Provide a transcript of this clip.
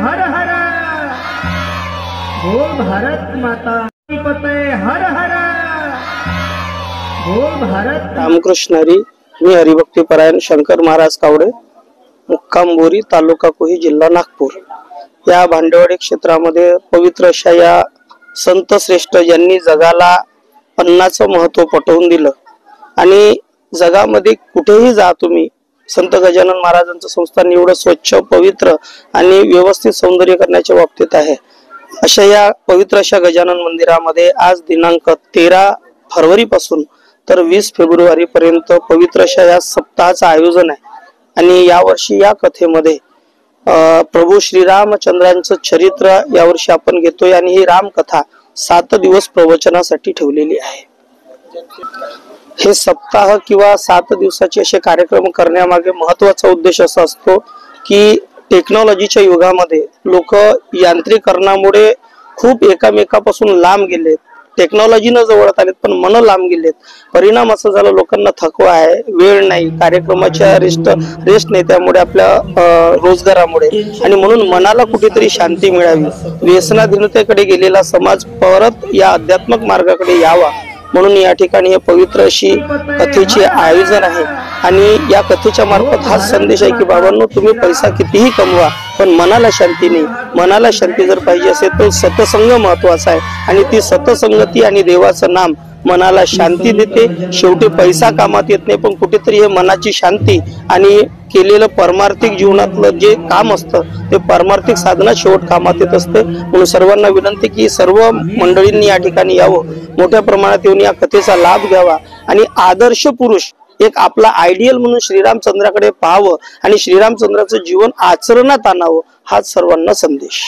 हर हर बोल भारत माता पते हर हर बोल भारत। रामकृष्ण हरी। मी हरिभक्तीपरायण शंकर महाराज कावडे, मुक्काम बोरी, तालुका कोही, जिल्हा नागपूर। या भांडेवाडी क्षेत्रामध्ये पवित्र अशा या संत श्रेष्ठ ज्यांनी जगाला अन्नाचं महत्व पटवून दिलं आणि जगामध्ये कुठेही जा तुम्ही, संत गजानन महाराजांचं संस्थान एवढं स्वच्छ, पवित्र आणि व्यवस्थित सौंदर्य करण्याच्या बाबतीत आहे। अशा या पवित्र अशा गजानन मंदिरामध्ये आज दिनांक 13 फरवरी पासून तर 20 फेब्रुवारी पर्यंत पवित्र अशा या सप्ताहाचं आयोजन आहे। आणि यावर्षी या कथेमध्ये प्रभू श्रीरामचंद्रांचं चरित्र यावर्षी आपण घेतोय आणि ही रामकथा 7 दिवस प्रवचनासाठी ठेवलेली आहे। हे सप्ताह किंवा 7 दिवसाचे असे कार्यक्रम करण्यामागे महत्वाचा उद्देश असा असतो की टेक्नॉलॉजीच्या युगामध्ये लोक यांत्रिकरणामुळे खूप एकामेकापासून लांब गेलेत, टेक्नॉलॉजीनं जवळ आलेत पण मन लांब गेलेत। परिणाम असं झालं, लोकांना थकवा आहे, वेळ नाही, कार्यक्रमाच्या रेस्ट नाही, त्यामुळे आपल्या रोजगारामुळे आणि म्हणून मनाला कुठेतरी शांती मिळावी, व्यसनाधीनतेकडे गेलेला समाज परत या आध्यात्मिक मार्गाकडे यावा म्हणून या ठिकाणी हे पवित्र अशी कथेचे आयोजन आहे। आणि या कथेच्या मार्फत हा संदेश आहे की बाबांनो, तुम्ही पैसा कितीही कमवा पण मनाला शांती नाही। मनाला शांती जर पाहिजे असेल तर सत्संग महत्वाचा आहे आणि ती सत्संगती आणि देवाचं नाम मनाला शांती देते। शेवटी पैसा कामात येत नाही पण कुठेतरी हे मनाची शांती आणि केलेलं परमार्थिक जीवनातलं जे काम असतं ते परमार्थिक साधना शेवट कामात येत असते। म्हणून सर्वांना विनंती की सर्व मंडळींनी या ठिकाणी यावं, मोठ्या प्रमाणात येऊन या कथेचा लाभ घ्यावा आणि आदर्श पुरुष एक आपला आयडियल म्हणून श्रीरामचंद्राकडे पाहावं आणि श्रीरामचंद्राचं जीवन आचरणात आणावं, हाच सर्वांना संदेश।